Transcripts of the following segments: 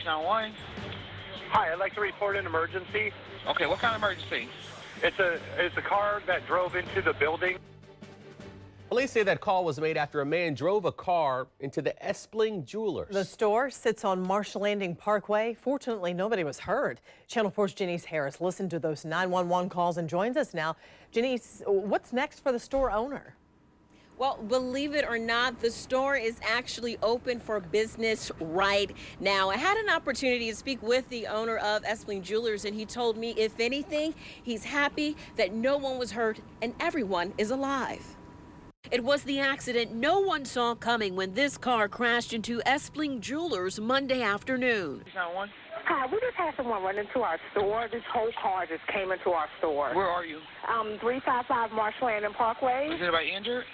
911. Hi, I'd like to report an emergency. Okay, what kind of emergency? It's a car that drove into the building. Police say that call was made after a man drove a car into the Espling Jewelers. The store sits on Marsh Landing Parkway. Fortunately, nobody was hurt. Channel 4's Janice Harris listened to those 911 calls and joins us now. Janice, what's next for the store owner? Well, believe it or not, the store is actually open for business right now. I had an opportunity to speak with the owner of Espling Jewelers, and he told me, if anything, he's happy that no one was hurt and everyone is alive. It was the accident no one saw coming when this car crashed into Espling Jewelers Monday afternoon. 911. Hi, we just had someone run into our store. This whole car just came into our store. Where are you? 355 Marsh Landing Parkway. Is anybody injured?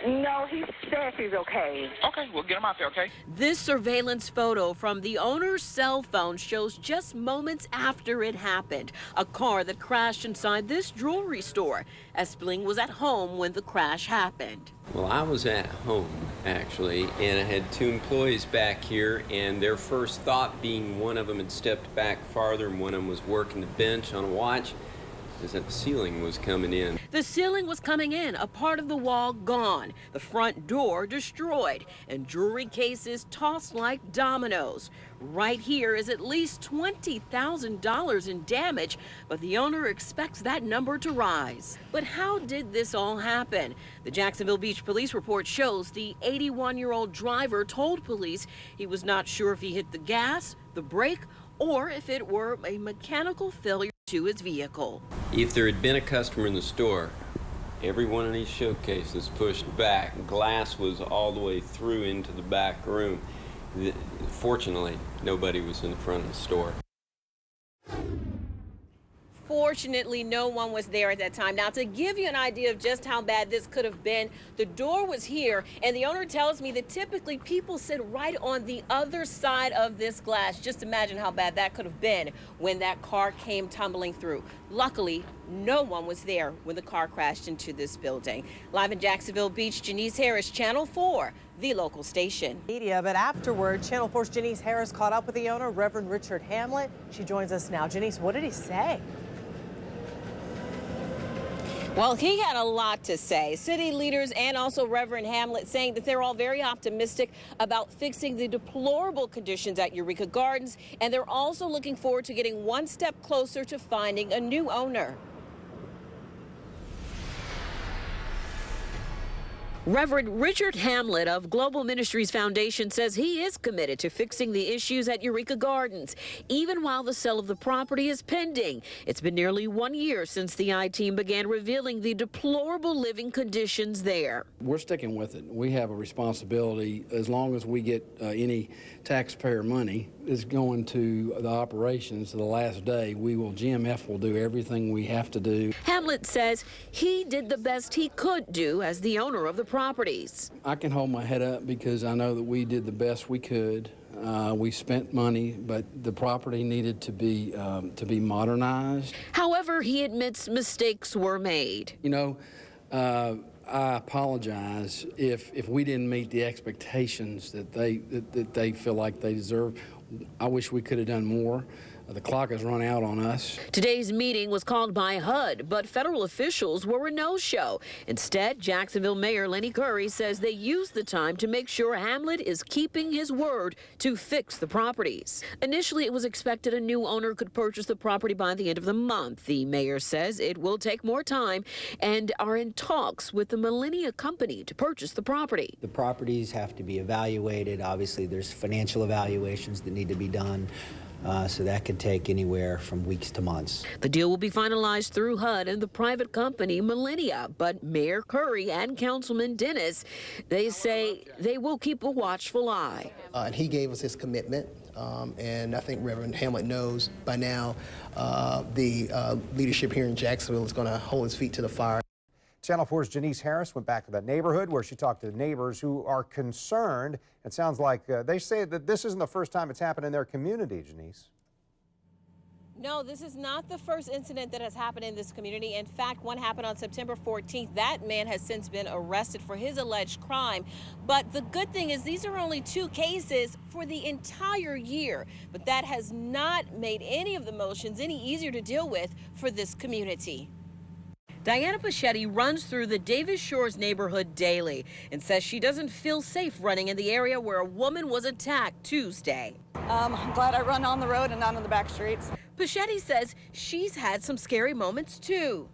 No, he says he's okay. Okay, we'll get him out there, okay? This surveillance photo from the owner's cell phone shows just moments after it happened. A car that crashed inside this jewelry store. Espling was at home when the crash happened. Well, I was at home, actually, and I had two employees back here, and their first thought being one of them had stepped back farther and one of them was working the bench on a watch, is that the ceiling was coming in. The ceiling was coming in, a part of the wall gone, the front door destroyed, and jewelry cases tossed like dominoes. Right here is at least $20,000 in damage, but the owner expects that number to rise. But how did this all happen? The Jacksonville Beach Police report shows the 81-year-old driver told police he was not sure if he hit the gas, the brake, or if it were a mechanical failure to his vehicle. If there had been a customer in the store, every one of these showcases pushed back. Glass was all the way through into the back room. Fortunately, nobody was in the front of the store. Fortunately, no one was there at that time. Now, to give you an idea of just how bad this could have been, the door was here, and the owner tells me that typically people sit right on the other side of this glass. Just imagine how bad that could have been when that car came tumbling through. Luckily, no one was there when the car crashed into this building. Live in Jacksonville Beach, Janice Harris, Channel 4, the local station. Media, but afterward, Channel 4's Janice Harris caught up with the owner, Reverend Richard Hamlet. She joins us now. Janice, what did he say? Well, he had a lot to say. City leaders and also Reverend Hamlet saying that they're all very optimistic about fixing the deplorable conditions at Eureka Gardens, and they're also looking forward to getting one step closer to finding a new owner. Reverend Richard Hamlet of Global Ministries Foundation says he is committed to fixing the issues at Eureka Gardens, even while the sale of the property is pending. It's been nearly 1 year since the I-Team began revealing the deplorable living conditions there. We're sticking with it. We have a responsibility, as long as we get any taxpayer money is going to the operations to the last day. GMF will do everything we have to do. Hamlet says he did the best he could do as the owner of the properties. I can hold my head up because I know that we did the best we could. We spent money, but the property needed to be modernized. However, he admits mistakes were made. You know, I apologize if we didn't meet the expectations that they feel like they deserve. I wish we could have done more. The clock has run out on us. Today's meeting was called by HUD, but federal officials were a no-show. Instead, Jacksonville Mayor Lenny Curry says they used the time to make sure Hamlet is keeping his word to fix the properties. Initially, it was expected a new owner could purchase the property by the end of the month. The mayor says it will take more time and are in talks with the Millennia Company to purchase the property. The properties have to be evaluated. Obviously, there's financial evaluations that need to be done. So that could take anywhere from weeks to months. The deal will be finalized through HUD and the private company Millennia, but Mayor Curry and Councilman Dennis, they say they will keep a watchful eye. And he gave us his commitment, and I think Reverend Hamlet knows by now the leadership here in Jacksonville is going to hold his feet to the fire. Channel 4's Janice Harris went back to that neighborhood where she talked to the neighbors who are concerned. It sounds like they say that this isn't the first time it's happened in their community, Janice. No, this is not the first incident that has happened in this community. In fact, one happened on September 14th. That man has since been arrested for his alleged crime. But the good thing is these are only 2 cases for the entire year. But that has not made any of the motions any easier to deal with for this community. Diana Pachetti runs through the Davis Shores neighborhood daily and says she doesn't feel safe running in the area where a woman was attacked Tuesday. I'm glad I run on the road and not on the back streets. Pachetti says she's had some scary moments too.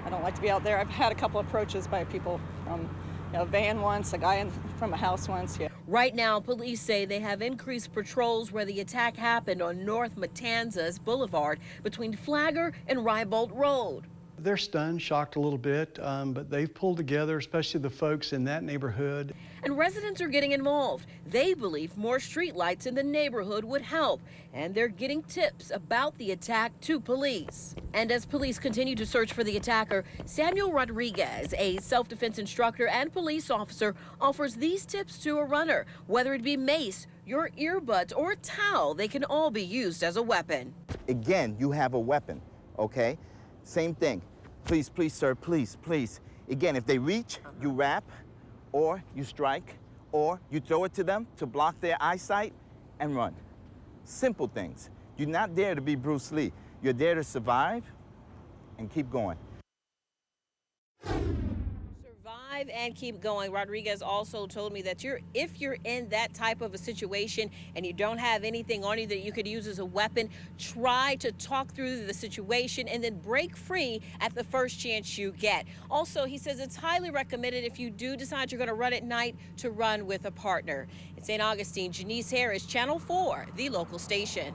I don't like to be out there. I've had a couple approaches by people from a van once, a guy from a house once. Yeah. Right now, police say they have increased patrols where the attack happened on North Matanzas Boulevard between Flagler and Rybolt Road. They're stunned, shocked a little bit, but they've pulled together, especially the folks in that neighborhood. And residents are getting involved. They believe more streetlights in the neighborhood would help, and they're getting tips about the attack to police. And as police continue to search for the attacker, Samuel Rodriguez, a self-defense instructor and police officer, offers these tips to a runner. Whether it be mace, your earbuds, or a towel, they can all be used as a weapon. Again, you have a weapon, okay? Same thing. Please, please, sir, please, please. Again, if they reach, you wrap, or you strike, or you throw it to them to block their eyesight and run. Simple things. You're not there to be Bruce Lee. You're there to survive and keep going. Survive and keep going. Rodriguez also told me that if you're in that type of a situation and you don't have anything on you that you could use as a weapon, try to talk through the situation and then break free at the first chance you get. Also, he says it's highly recommended if you do decide you're going to run at night to run with a partner. In St. Augustine, Janice Harris, Channel 4, the local station.